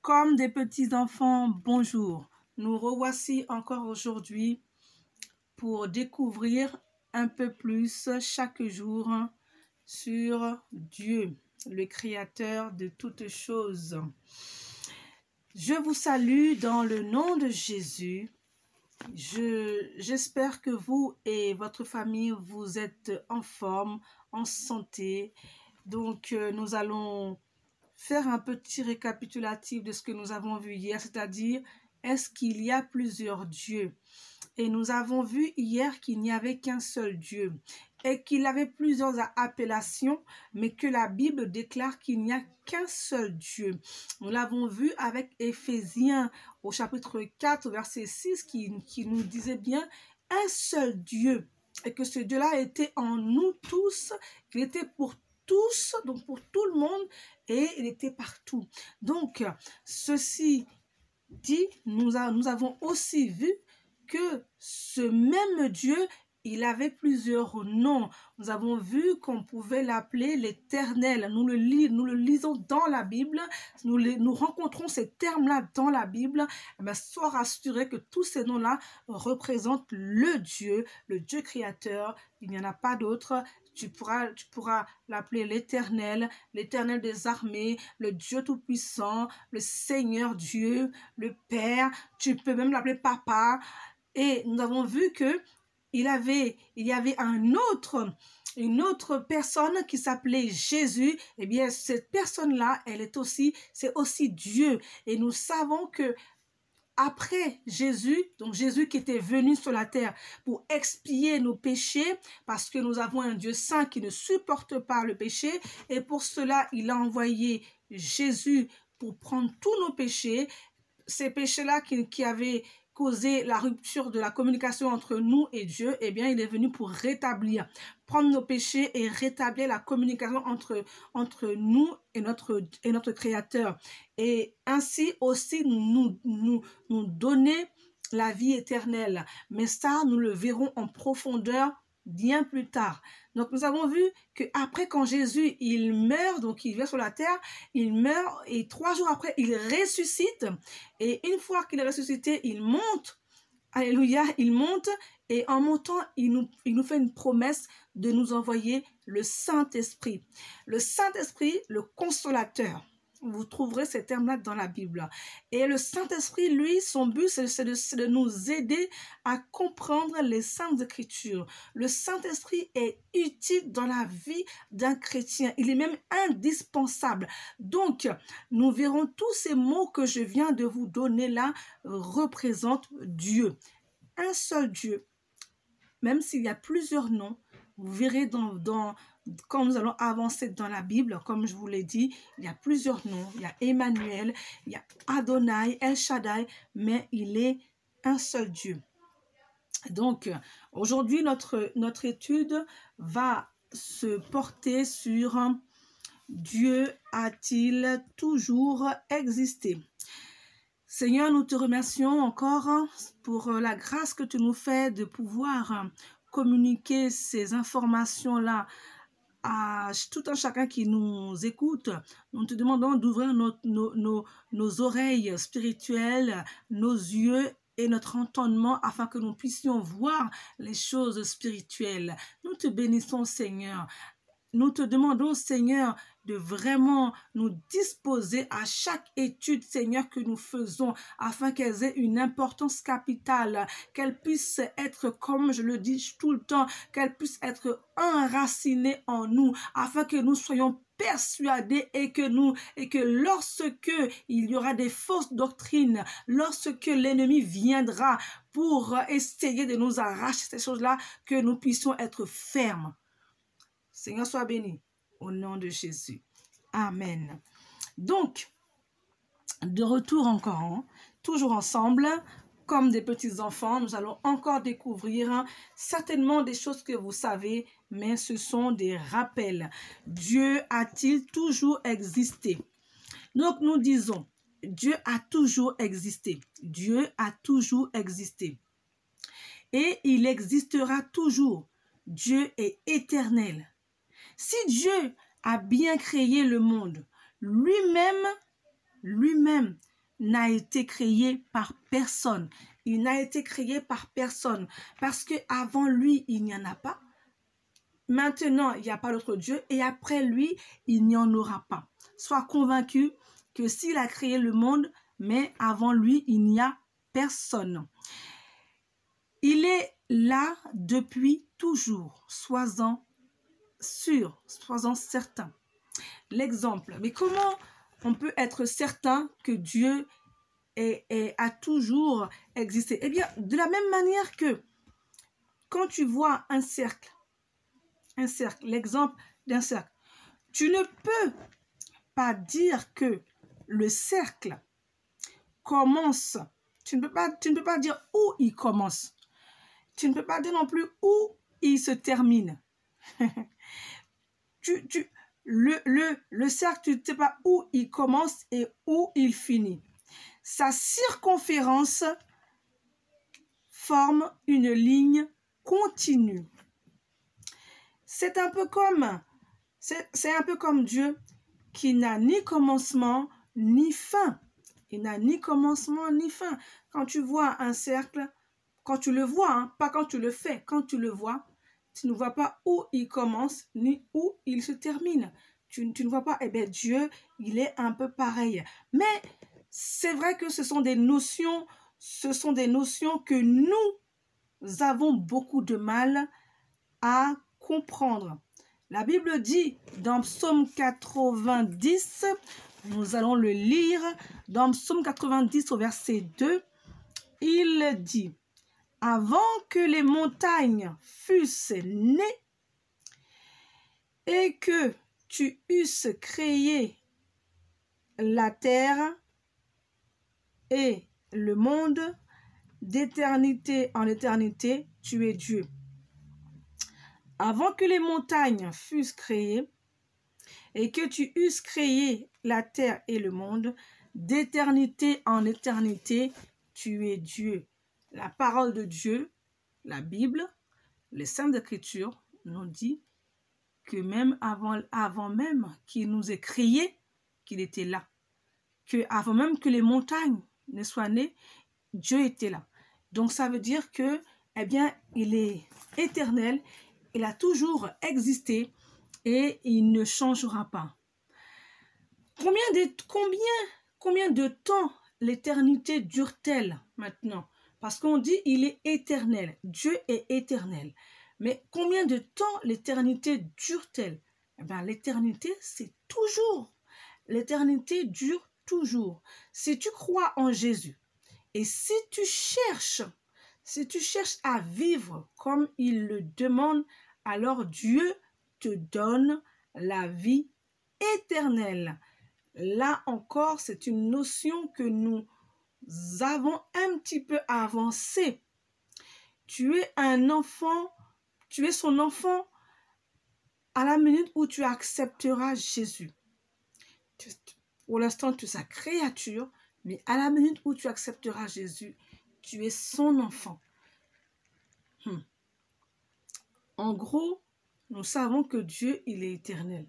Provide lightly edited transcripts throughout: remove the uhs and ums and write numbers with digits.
Comme des petits enfants, bonjour. Nous revoici encore aujourd'hui pour découvrir un peu plus chaque jour sur Dieu, le Créateur de toutes choses. Je vous salue dans le nom de Jésus. J'espère que vous et votre famille, vous êtes en forme, en santé. Donc, nous allons faire un petit récapitulatif de ce que nous avons vu hier, c'est-à-dire, est-ce qu'il y a plusieurs dieux? Et nous avons vu hier qu'il n'y avait qu'un seul Dieu et qu'il avait plusieurs appellations, mais que la Bible déclare qu'il n'y a qu'un seul Dieu. Nous l'avons vu avec Éphésiens au chapitre 4, verset 6, qui nous disait bien un seul Dieu et que ce Dieu-là était en nous tous, qu'il était pour tous, donc pour tout le monde, et il était partout. Donc, ceci dit, nous avons aussi vu que ce même Dieu, il avait plusieurs noms. Nous avons vu qu'on pouvait l'appeler l'Éternel. Nous le lisons dans la Bible. Nous rencontrons ces termes-là dans la Bible. Mais sois rassuré que tous ces noms-là représentent le Dieu créateur. Il n'y en a pas d'autre. Tu pourras l'appeler l'Éternel, l'Éternel des armées, le Dieu Tout-Puissant, le Seigneur Dieu, le Père. Tu peux même l'appeler Papa. Et nous avons vu que il y avait une autre personne qui s'appelait Jésus. Eh bien, cette personne-là, c'est aussi Dieu. Et nous savons que après Jésus, donc Jésus qui était venu sur la terre pour expier nos péchés, parce que nous avons un Dieu saint qui ne supporte pas le péché, et pour cela, il a envoyé Jésus pour prendre tous nos péchés, ces péchés-là qui avaient causé la rupture de la communication entre nous et Dieu. Eh bien, il est venu pour prendre nos péchés et rétablir la communication entre nous et notre Créateur. Et ainsi aussi nous donner la vie éternelle. Mais ça, nous le verrons en profondeur bien plus tard. Donc, nous avons vu qu'après, quand Jésus, il meurt, donc il vient sur la terre, il meurt et 3 jours après, il ressuscite. Et une fois qu'il est ressuscité, il monte. Alléluia, il monte. Et en montant, il nous fait une promesse de nous envoyer le Saint-Esprit. Le Saint-Esprit, le consolateur. Vous trouverez ces termes-là dans la Bible. Et le Saint-Esprit, lui, son but, c'est de nous aider à comprendre les Saintes Écritures. Le Saint-Esprit est utile dans la vie d'un chrétien. Il est même indispensable. Donc, nous verrons tous ces mots que je viens de vous donner là représentent Dieu. Un seul Dieu. Même s'il y a plusieurs noms, vous verrez quand nous allons avancer dans la Bible, comme je vous l'ai dit, il y a plusieurs noms. Il y a Emmanuel, il y a Adonai, El Shaddai, mais il est un seul Dieu. Donc, aujourd'hui, notre étude va se porter sur Dieu a-t-il toujours existé? Seigneur, nous te remercions encore pour la grâce que tu nous fais de pouvoir communiquer ces informations-là à tout un chacun qui nous écoute. Nous te demandons d'ouvrir nos oreilles spirituelles, nos yeux et notre entendement afin que nous puissions voir les choses spirituelles. Nous te bénissons, Seigneur. Nous te demandons, Seigneur, de vraiment nous disposer à chaque étude, Seigneur, que nous faisons, afin qu'elles aient une importance capitale, qu'elles puissent être, comme je le dis tout le temps, qu'elles puissent être enracinées en nous, afin que nous soyons persuadés et que lorsque il y aura des fausses doctrines, lorsque l'ennemi viendra pour essayer de nous arracher ces choses-là, que nous puissions être fermes. Seigneur, sois béni au nom de Jésus. Amen. Donc, de retour encore, toujours ensemble, comme des petits enfants, nous allons encore découvrir certainement des choses que vous savez, mais ce sont des rappels. Dieu a-t-il toujours existé? Donc, nous disons, Dieu a toujours existé. Dieu a toujours existé. Et il existera toujours. Dieu est éternel. Si Dieu a bien créé le monde, lui-même n'a été créé par personne. Il n'a été créé par personne. Parce qu'avant lui, il n'y en a pas. Maintenant, il n'y a pas d'autre Dieu. Et après lui, il n'y en aura pas. Sois convaincu que s'il a créé le monde, mais avant lui, il n'y a personne. Il est là depuis toujours. Sois-en sûr, sois-en certain. L'exemple. Mais comment on peut être certain que Dieu a toujours existé? Eh bien, de la même manière que quand tu vois un cercle, l'exemple d'un cercle, tu ne peux pas dire que le cercle commence. Tu ne peux pas dire où il commence. Tu ne peux pas dire non plus où il se termine. Le cercle, tu ne sais pas où il commence et où il finit. Sa circonférence forme une ligne continue. C'est un peu comme Dieu qui n'a ni commencement ni fin. Il n'a ni commencement ni fin. Quand tu vois un cercle, quand tu le vois, hein, pas quand tu le fais, quand tu le vois, tu ne vois pas où il commence ni où il se termine. Tu ne vois pas, eh bien Dieu, il est un peu pareil. Mais c'est vrai que ce sont des notions que nous avons beaucoup de mal à comprendre. La Bible dit dans Psaume 90, nous allons le lire, dans Psaume 90 au verset 2, il dit: avant que les montagnes fussent nées et que tu eusses créé la terre et le monde, d'éternité en éternité, tu es Dieu. Avant que les montagnes fussent créées et que tu eusses créé la terre et le monde, d'éternité en éternité, tu es Dieu. La parole de Dieu, la Bible, les Saintes Écritures nous dit que même avant même qu'il nous ait créés, qu'il était là. Que avant même que les montagnes ne soient nées, Dieu était là. Donc ça veut dire que, eh bien, il est éternel, il a toujours existé et il ne changera pas. Combien de temps l'éternité dure-t-elle maintenant? Parce qu'on dit il est éternel. Dieu est éternel. Mais combien de temps l'éternité dure-t-elle? Eh bien, l'éternité, c'est toujours. L'éternité dure toujours. Si tu crois en Jésus et si tu cherches à vivre comme il le demande, alors Dieu te donne la vie éternelle. Là encore, c'est une notion que nous avons un petit peu avancée. Tu es un enfant, tu es son enfant à la minute où tu accepteras Jésus. Pour l'instant, tu es sa créature, mais à la minute où tu accepteras Jésus, tu es son enfant. En gros, nous savons que Dieu, il est éternel,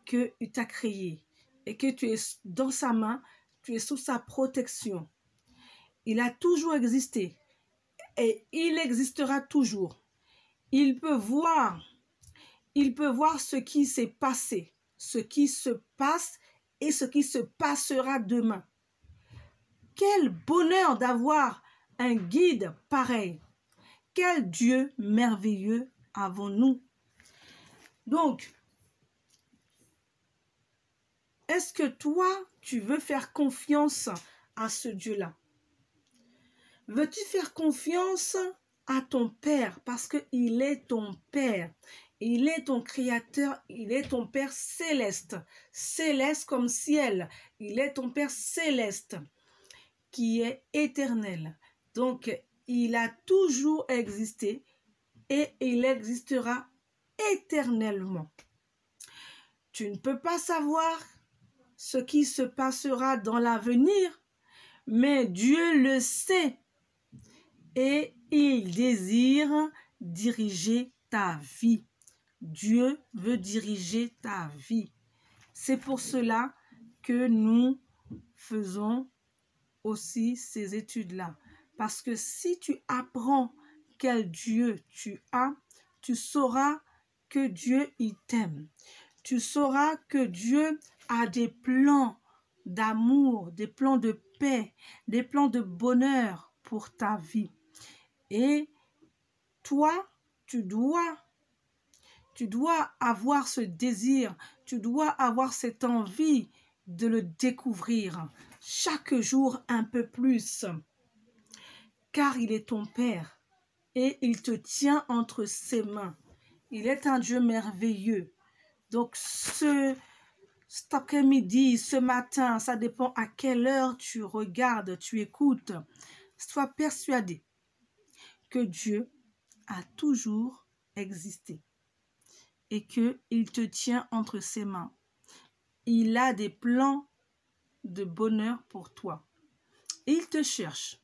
qu'il t'a créé et que tu es dans sa main, tu es sous sa protection. Il a toujours existé et il existera toujours. Il peut voir ce qui s'est passé, ce qui se passe et ce qui se passera demain. Quel bonheur d'avoir un guide pareil. Quel Dieu merveilleux avons-nous. Donc, est-ce que toi, tu veux faire confiance à ce Dieu-là? Veux-tu faire confiance à ton Père parce qu'il est ton Père? Il est ton Créateur, il est ton Père céleste. Céleste comme ciel. Il est ton Père céleste qui est éternel. Donc, il a toujours existé et il existera éternellement. Tu ne peux pas savoir ce qui se passera dans l'avenir, mais Dieu le sait et il désire diriger ta vie. Dieu veut diriger ta vie. C'est pour cela que nous faisons aussi ces études-là. Parce que si tu apprends quel Dieu tu as, tu sauras que Dieu, il t'aime. Tu sauras que Dieu a des plans d'amour, des plans de paix, des plans de bonheur pour ta vie. Et toi, tu dois avoir ce désir, tu dois avoir cette envie de le découvrir chaque jour un peu plus, car il est ton Père et il te tient entre ses mains. Il est un Dieu merveilleux. Donc cet après-midi, ce matin, ça dépend à quelle heure tu regardes, tu écoutes. Sois persuadé que Dieu a toujours existé et qu'il te tient entre ses mains. Il a des plans de bonheur pour toi. Il te cherche.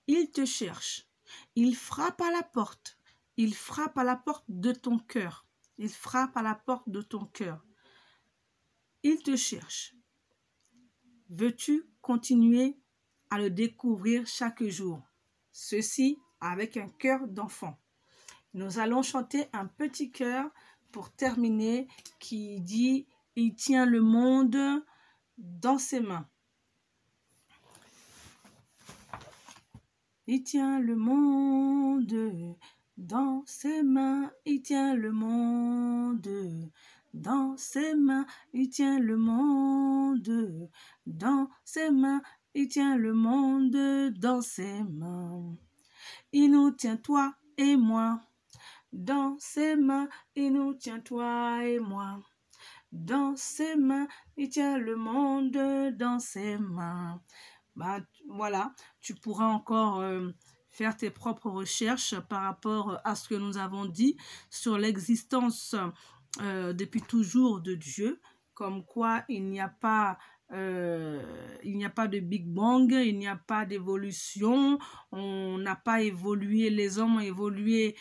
Il te cherche. Il frappe à la porte. Il frappe à la porte de ton cœur. Il frappe à la porte de ton cœur. Il te cherche. Veux-tu continuer à le découvrir chaque jour? Ceci avec un cœur d'enfant. Nous allons chanter un petit chœur pour terminer qui dit « Il tient le monde dans ses mains ». Il tient le monde dans ses mains, il tient le monde dans ses mains, il tient le monde dans ses mains, il tient le monde dans ses mains. Il nous tient toi et moi dans ses mains, il nous tient toi et moi. Dans ses mains, il tient le monde dans ses mains. Voilà, tu pourras encore faire tes propres recherches par rapport à ce que nous avons dit sur l'existence depuis toujours de Dieu, comme quoi il n'y a pas de Big Bang, il n'y a pas d'évolution, on n'a pas évolué, les hommes ont évolué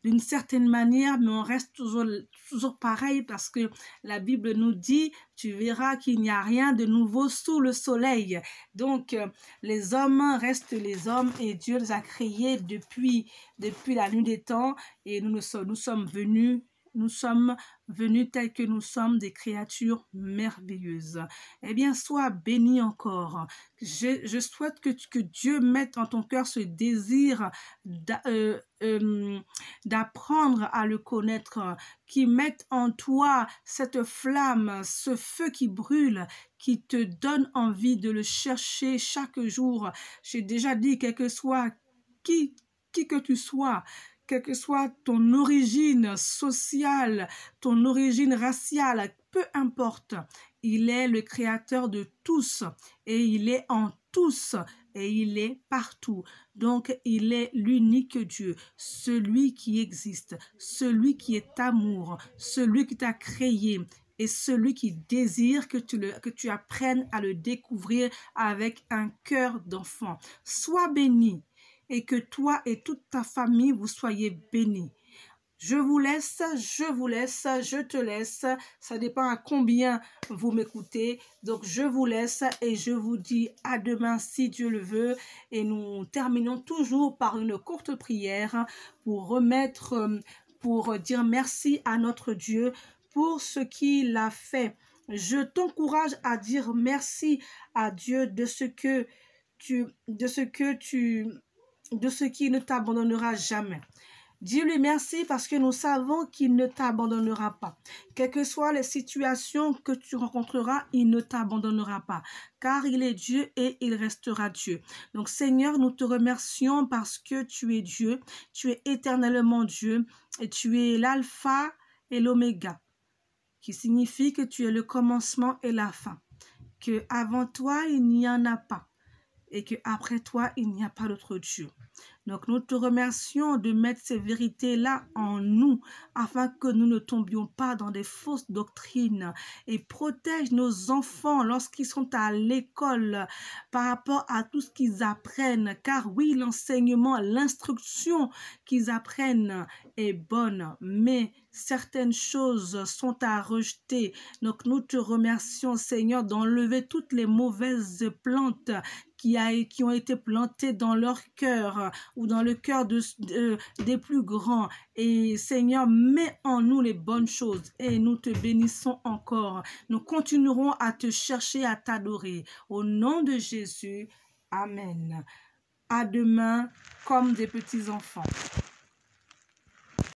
d'une certaine manière, mais on reste toujours pareil parce que la Bible nous dit, tu verras qu'il n'y a rien de nouveau sous le soleil. Donc, les hommes restent les hommes et Dieu les a créés depuis la nuit des temps et nous sommes venus tels que nous sommes des créatures merveilleuses. Eh bien, sois béni encore. Je souhaite que Dieu mette en ton cœur ce désir d'apprendre à le connaître, qu'il mette en toi cette flamme, ce feu qui brûle, qui te donne envie de le chercher chaque jour. J'ai déjà dit, quel que soit qui que tu sois, quelle que soit ton origine sociale, ton origine raciale, peu importe, il est le créateur de tous et il est en tous et il est partout. Donc, il est l'unique Dieu, celui qui existe, celui qui est amour, celui qui t'a créé et celui qui désire que tu apprennes à le découvrir avec un cœur d'enfant. Sois béni. Et que toi et toute ta famille, vous soyez bénis. Je vous laisse, je te laisse. Ça dépend à combien vous m'écoutez. Donc, je vous laisse et je vous dis à demain si Dieu le veut. Et nous terminons toujours par une courte prière pour dire merci à notre Dieu pour ce qu'il a fait. Je t'encourage à dire merci à Dieu de ce qui ne t'abandonnera jamais. Dis-lui merci parce que nous savons qu'il ne t'abandonnera pas. Quelles que soient les situations que tu rencontreras, il ne t'abandonnera pas. Car il est Dieu et il restera Dieu. Donc Seigneur, nous te remercions parce que tu es Dieu. Tu es éternellement Dieu et tu es l'alpha et l'oméga. Qui signifie que tu es le commencement et la fin. Que avant toi, il n'y en a pas. Et qu'après toi, il n'y a pas d'autre Dieu. Donc, nous te remercions de mettre ces vérités-là en nous afin que nous ne tombions pas dans des fausses doctrines et protège nos enfants lorsqu'ils sont à l'école par rapport à tout ce qu'ils apprennent. Car oui, l'enseignement, l'instruction qu'ils apprennent est bonne, mais certaines choses sont à rejeter. Donc, nous te remercions, Seigneur, d'enlever toutes les mauvaises plantes qui ont été plantées dans leur cœur ou dans le cœur des plus grands. Et Seigneur, mets en nous les bonnes choses et nous te bénissons encore. Nous continuerons à te chercher, à t'adorer. Au nom de Jésus, Amen. À demain comme des petits enfants.